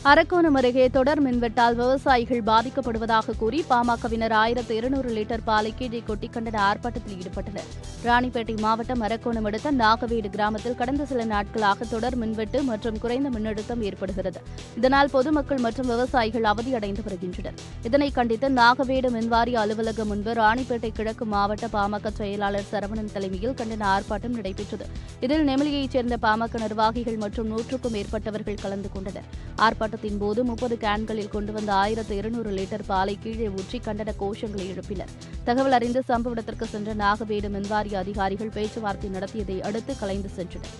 அரக்கோணம் அருகே தொடர் மின்வெட்டால் விவசாயிகள் பாதிக்கப்படுவதாக கூறி பாமகவினர் 1200 லிட்டர் பாலை கீழே கொட்டி கண்டன ஆர்ப்பாட்டத்தில் ஈடுபட்டனர். ராணிப்பேட்டை மாவட்டம் அரக்கோணம் அடுத்த நாகவேடு கிராமத்தில் கடந்த சில நாட்களாக தொடர் மின்வெட்டு மற்றும் குறைந்த மின்னழுத்தம் ஏற்படுகிறது. இதனால் பொதுமக்கள் மற்றும் விவசாயிகள் அவதியடைந்து வருகின்றனர். இதனை கண்டித்து நாகவேடு மின்வாரிய அலுவலகம் முன்பு ராணிப்பேட்டை கிழக்கு மாவட்ட பாமக செயலாளர் சரவணன் தலைமையில் கண்டன ஆர்ப்பாட்டம் நடைபெற்றது. இதில் நெமிலியைச் சேர்ந்த பாமக நிர்வாகிகள் மற்றும் 100க்கும் மேற்பட்டவர்கள் கலந்து கொண்டனர். ஆர்ப்பாட்டத்தின் போது 30 கேன்களில் கொண்டு வந்த 1200 லிட்டர் பாலை கீழே ஊற்றி கண்டன கோஷங்களை எழுப்பினர். தகவல் அறிந்து சம்பவ இடத்திற்கு சென்ற நாகவேடு மின்வாரிய அதிகாரிகள் பேச்சுவார்த்தை நடத்தியதை அடுத்து கலைந்து சென்றனர்.